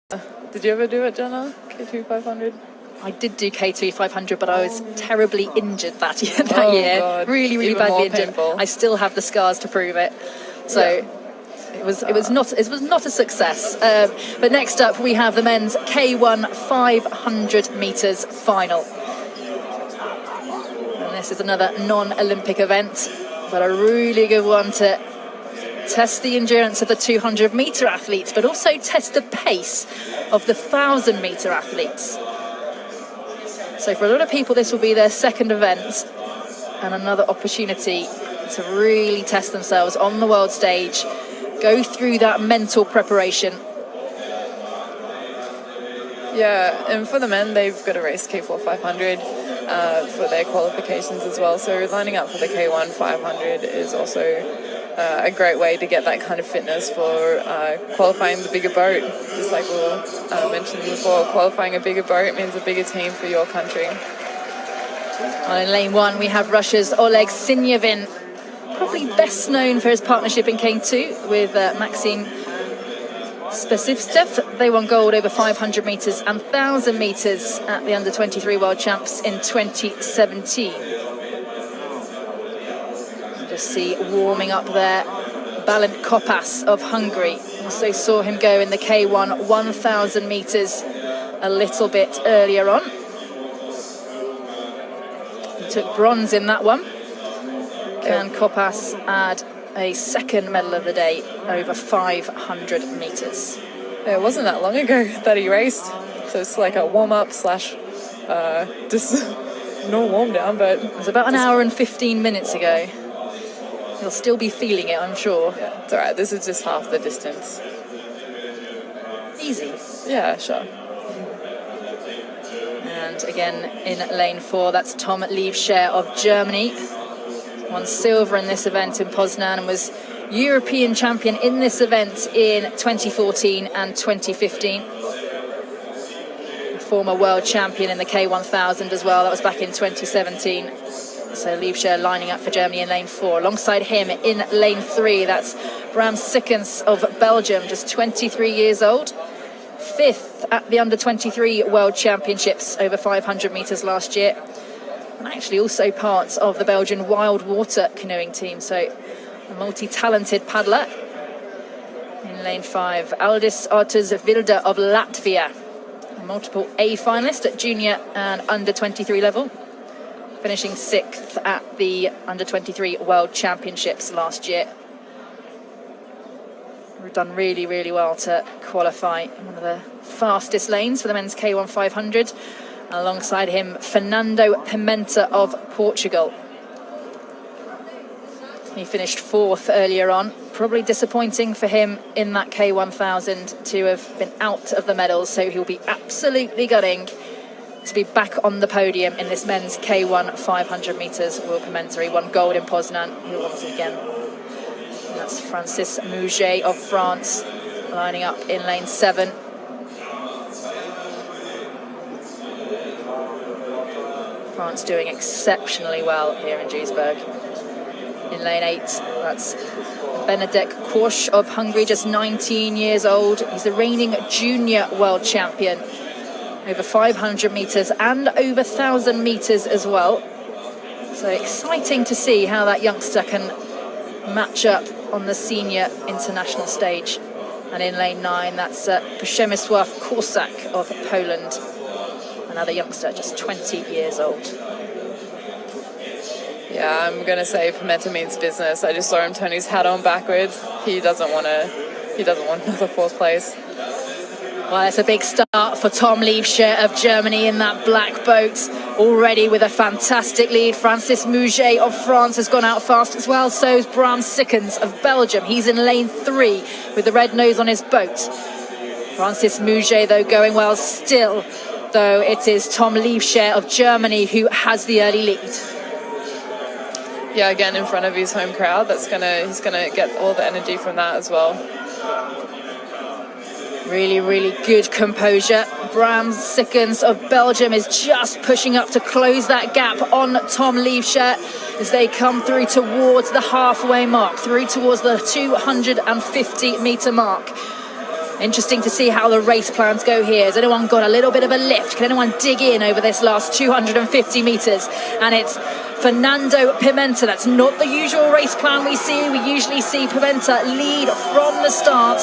Did you ever do it, Jenna? K2 500? I did do K2 500, but I was terribly injured that year. God. Really Even badly more injured. painful. I still have the scars to prove it. So it was not a success. But next up we have the men's K1 500 meters final. And this is another non-Olympic event, but a really good one to test the endurance of the 200-meter athletes, but also test the pace of the 1,000-meter athletes. So for a lot of people, this will be their second event and another opportunity to really test themselves on the world stage, go through that mental preparation. Yeah, and for the men, they've got to race K4 500 for their qualifications as well. So lining up for the K1 500 is also a great way to get that kind of fitness for qualifying the bigger boat. Just like we were mentioned before, qualifying a bigger boat means a bigger team for your country. Well, in lane one, we have Russia's Oleg Sinyavin, probably best known for his partnership in K2 with Maxim Spasivstev. They won gold over 500 metres and 1,000 metres at the Under-23 World Champs in 2017. Just see warming up there, Balint Kopas of Hungary. Also saw him go in the K1 1,000 metres a little bit earlier on. He took bronze in that one. Can Kopas add a second medal of the day over 500 metres? It wasn't that long ago that he raced, so it's like a warm-up / just no warm down, but it was about an hour and 15 minutes ago. He'll still be feeling it, I'm sure. Yeah, it's all right. This is just half the distance. Easy. Yeah, sure. And again, in lane 4, that's Tom Liebscher of Germany. Won silver in this event in Poznan and was European champion in this event in 2014 and 2015. Former world champion in the K1000 as well. That was back in 2017. So Liebscher lining up for Germany in lane 4. Alongside him in lane 3, that's Bram Sikkens of Belgium, just 23 years old. 5th at the Under-23 World Championships over 500 metres last year. And actually also part of the Belgian wild water canoeing team. So a multi-talented paddler. In lane 5, Aldis Artus Vilda of Latvia. A multiple A finalist at junior and Under-23 level. Finishing 6th at the Under-23 World Championships last year. We've done really well to qualify in one of the fastest lanes for the men's K1 500. Alongside him, Fernando Pimenta of Portugal. He finished 4th earlier on. Probably disappointing for him in that K1000 to have been out of the medals, so he'll be absolutely gutting to be back on the podium in this men's K1 500 metres. Will Pimenta, he won gold in Poznan. He'll once again. And that's Francis Mouget of France lining up in lane 7. France doing exceptionally well here in Duisburg. In lane 8, that's Benedek Korsch of Hungary, just 19 years old. He's the reigning junior world champion over 500 metres and over 1,000 metres as well. So exciting to see how that youngster can match up on the senior international stage. And in lane 9, that's Przemysław Korsak of Poland. Another youngster, just 20 years old. Yeah, I'm going to say Pimenta means business. I just saw him turn his hat on backwards. He doesn't want another 4th place. Well, it's a big start for Tom Liebscher of Germany in that black boat, already with a fantastic lead. Francis Mouget of France has gone out fast as well. So is Bram Sikkens of Belgium. He's in lane 3 with the red nose on his boat. Francis Mouget, though, going well still, though it is Tom Liebscher of Germany who has the early lead. Yeah, again in front of his home crowd. He's gonna get all the energy from that as well. Really good composure. Bram Sikkens of Belgium is just pushing up to close that gap on Tom Liebscher as they come through towards the halfway mark, through towards the 250 metre mark. Interesting to see how the race plans go here. Has anyone got a little bit of a lift? Can anyone dig in over this last 250 metres? And it's Fernando Pimenta. That's not the usual race plan we see. We usually see Pimenta lead from the start.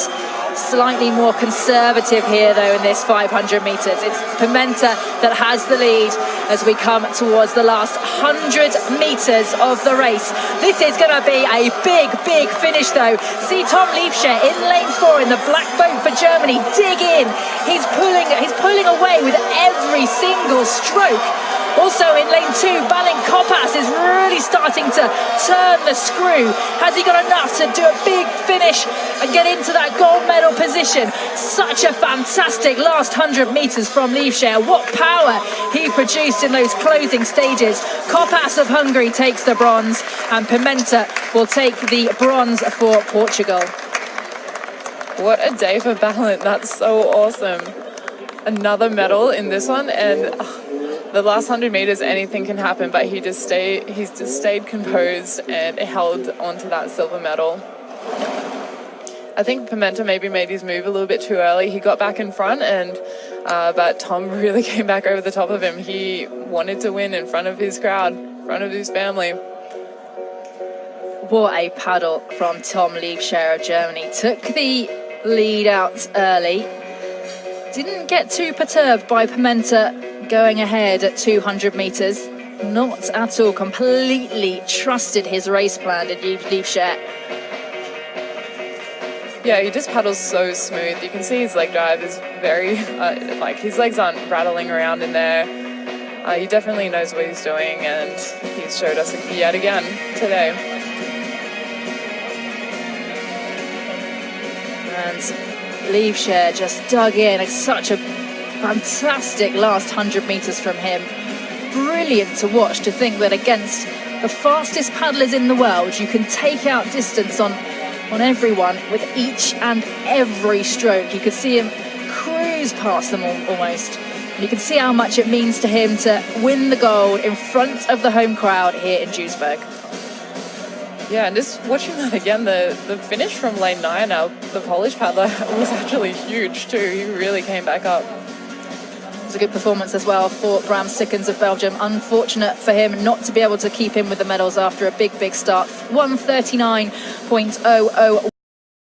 Slightly more conservative here, though, in this 500 metres. It's Pimenta that has the lead as we come towards the last 100 metres of the race. This is going to be a big, big finish, though. See Tom Liebscher in lane 4 in the black boat for Germany. Dig in. He's pulling away with every single stroke. Also in lane 2, Balint Kopas is really starting to turn the screw. Has he got enough to do a big finish and get into that gold medal position? Such a fantastic last 100 metres from Liebscher. What power he produced in those closing stages. Kopas of Hungary takes the bronze, and Pimenta will take the bronze for Portugal. What a day for Balint. That's so awesome. Another medal in this one, and the last 100 meters, anything can happen, but he's just stayed composed and held onto that silver medal. I think Pimenta maybe made his move a little bit too early. He got back in front, and but Tom really came back over the top of him. He wanted to win in front of his crowd, in front of his family. What a paddle from Tom Liebscher of Germany. Took the lead out early. Didn't get too perturbed by Pimenta going ahead at 200 metres. Not at all. Completely trusted his race plan, did Liebscher. Yeah, he just paddles so smooth. You can see his leg drive is very, his legs aren't rattling around in there. He definitely knows what he's doing, and he's showed us yet again today. And Liebscher just dug in. It's such a fantastic last 100 metres from him. Brilliant to watch, to think that against the fastest paddlers in the world, you can take out distance on everyone with each and every stroke. You could see him cruise past them almost. You can see how much it means to him to win the gold in front of the home crowd here in Duisburg. Yeah, and just watching that again, the finish from lane 9 now, the Polish paddler was actually huge too. He really came back up. It was a good performance as well for Bram Sikkens of Belgium. Unfortunate for him not to be able to keep in with the medals after a big, big start. 1:39.00.